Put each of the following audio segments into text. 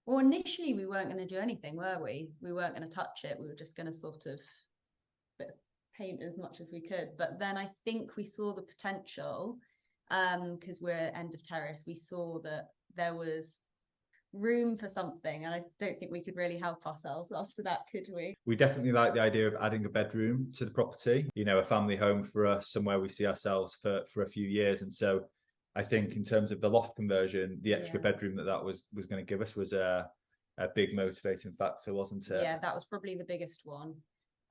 Well, initially we weren't going to do anything, were we? We weren't going to touch it. We were just going to sort of paint as much as we could. But then I think we saw the potential, because we're end of terrace. We saw that there was room for something, and I don't think we could really help ourselves after that, could we? We definitely like the idea of adding a bedroom to the property, you know, a family home for us, somewhere we see ourselves for a few years. And so I think in terms of the loft conversion, the extra bedroom that was going to give us was a big motivating factor, wasn't it? Yeah, that was probably the biggest one.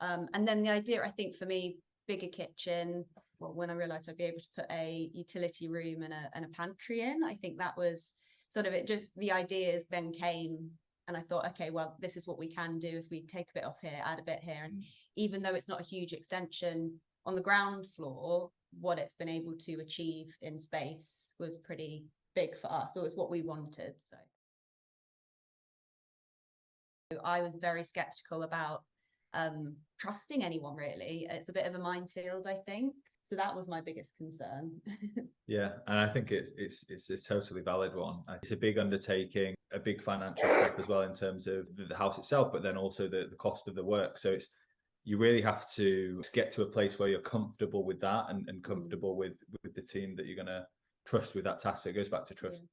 And then the idea, I think for me, bigger kitchen. Well, when I realised I'd be able to put a utility room and a pantry in, I think that was sort of it. Just the ideas then came, and I thought, okay, well, this is what we can do if we take a bit off here, add a bit here. And even though it's not a huge extension on the ground floor, what it's been able to achieve in space was pretty big for us. So it's what we wanted. So I was very skeptical about trusting anyone, really. It's a bit of a minefield, I think. So that was my biggest concern. Yeah, and I think it's a totally valid one. It's a big undertaking, a big financial step as well in terms of the house itself, but then also the cost of the work. So you really have to get to a place where you're comfortable with that and comfortable with the team that you're going to trust with that task. So it goes back to trust.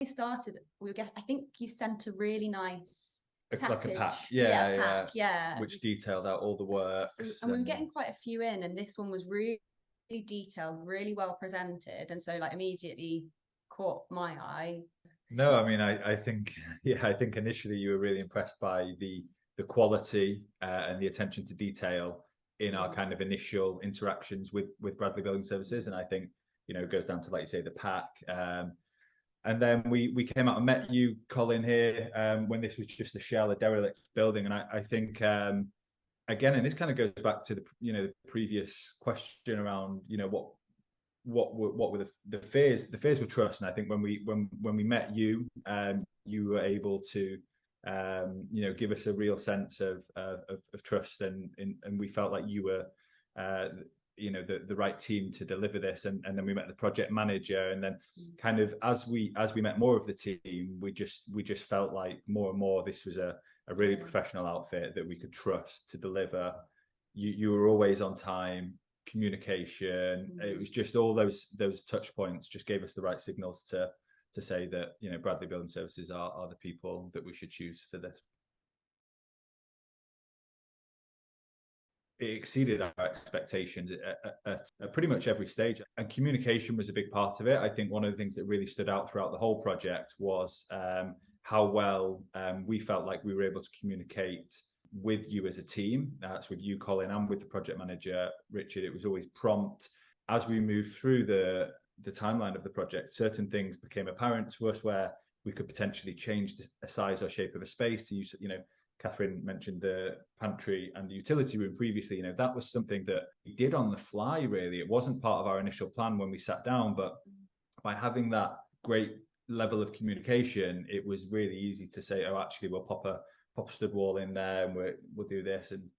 We started, I think you sent a really nice like a pack, yeah, which detailed out all the works. And we were getting quite a few in, and this one was really detailed, really well presented, and so like immediately caught my eye. No, I mean, I think initially you were really impressed by the quality and the attention to detail in our kind of initial interactions with Bradley Building Services, and I think, you know, it goes down to, like you say, the pack. And then we came out and met you, Colin, here when this was just a shell, a derelict building. And I think, again, and this kind of goes back to the previous question around, you know, what were the fears? The fears were trust. And I think when we met you, you were able to, give us a real sense of trust, and we felt like you were, the right team to deliver this. And then we met the project manager, and then kind of as we met more of the team, we just felt like more and more this was a really professional outfit that we could trust to deliver. You were always on time, communication. It was just all those touch points just gave us the right signals to say that, you know, Bradley Building Services are the people that we should choose for this. It exceeded our expectations at pretty much every stage, and communication was a big part of it. I think one of the things that really stood out throughout the whole project was how well we felt like we were able to communicate with you as a team. That's with you, Colin, and with the project manager, Richard. It was always prompt. As we moved through the timeline of the project, certain things became apparent to us where we could potentially change the size or shape of a space to use, you know, Katherine mentioned the pantry and the utility room previously. You know, that was something that we did on the fly, really. It wasn't part of our initial plan when we sat down, but by having that great level of communication, it was really easy to say, oh, actually, we'll pop a stud wall in there, and we'll do this. And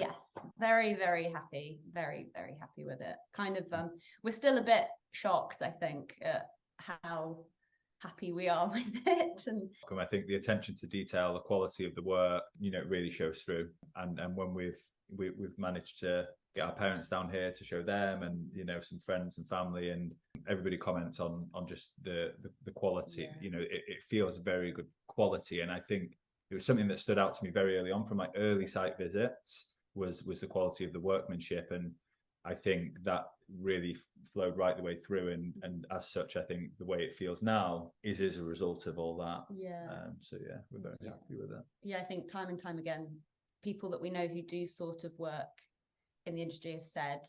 yes, very, very happy, very, very happy with it. Kind of, we're still a bit shocked, I think, at how happy we are with it. And I think the attention to detail, the quality of the work, you know, really shows through. And when we've managed to get our parents down here to show them, and, you know, some friends and family, and everybody comments on just the quality. You know, it feels very good quality. And I think it was something that stood out to me very early on from my early site visits was the quality of the workmanship. And I think that really flowed right the way through, and as such, I think the way it feels now is as a result of all that. We're very happy with that. I think time and time again, people that we know who do sort of work in the industry have said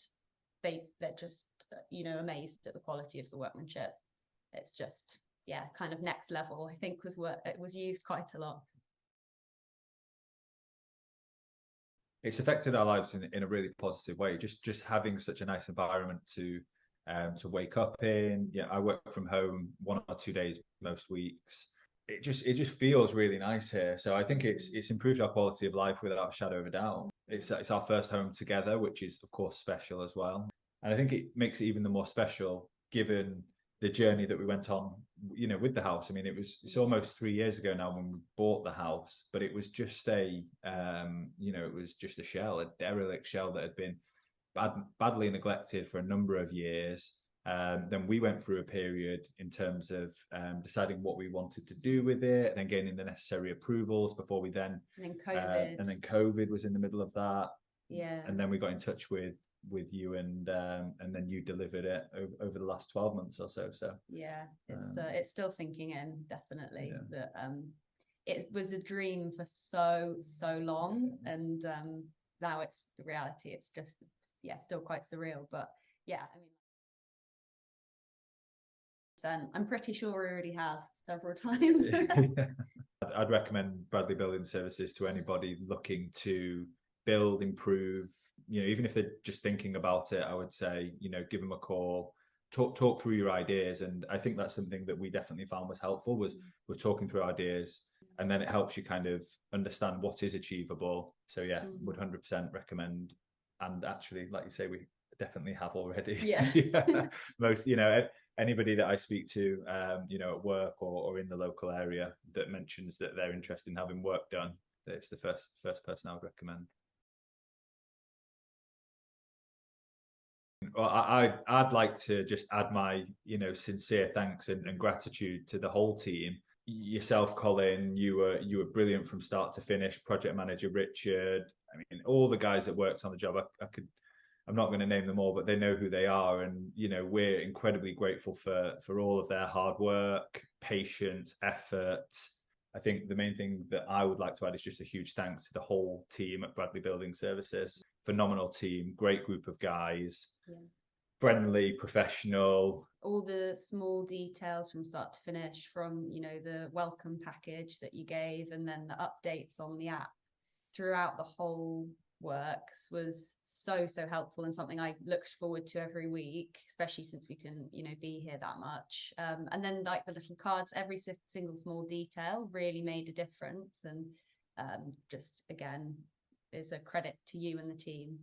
they're just, you know, amazed at the quality of the workmanship. It's just kind of next level. I think it was used quite a lot. It's affected our lives in a really positive way. Just having such a nice environment to wake up in. Yeah, I work from home 1 or 2 days most weeks. It just feels really nice here. So I think it's improved our quality of life without a shadow of a doubt. It's our first home together, which is of course special as well. And I think it makes it even the more special given the journey that we went on, with the house. I mean, it's almost 3 years ago now when we bought the house, but it was just it was just a shell, a derelict shell that had been badly neglected for a number of years. Then we went through a period in terms of deciding what we wanted to do with it, and then gaining the necessary approvals before we then. And then COVID was in the middle of that. Yeah. And then we got in touch with you, and then you delivered it over the last 12 months or so. So yeah, it's still sinking in, definitely. Yeah. That it was a dream for so long, and now it's the reality. It's just still quite surreal, but yeah, I mean, I'm pretty sure we already have several times. I'd recommend Bradley Building Services to anybody looking to build, improve, even if they're just thinking about it. I would say, give them a call, talk through your ideas. And I think that's something that we definitely found was helpful, was we're talking through ideas, and then it helps you kind of understand what is achievable. So yeah, would 100% recommend. And actually, like you say, we definitely have already. Yeah. Most, anybody that I speak to, at work or in the local area that mentions that they're interested in having work done, it's the first person I would recommend. Well, I'd like to just add my sincere thanks and gratitude to the whole team. Yourself, Colin, you were brilliant from start to finish. Project manager Richard, I mean, all the guys that worked on the job. I'm not going to name them all, but they know who they are, and we're incredibly grateful for all of their hard work, patience, effort. I think the main thing that I would like to add is just a huge thanks to the whole team at Bradley Building Services. Phenomenal team, great group of guys, friendly, professional. All the small details from start to finish, from the welcome package that you gave, and then the updates on the app throughout the whole works, was so helpful, and something I looked forward to every week, especially since we can be here that much. And then like the little cards, every single small detail really made a difference, and just again is a credit to you and the team.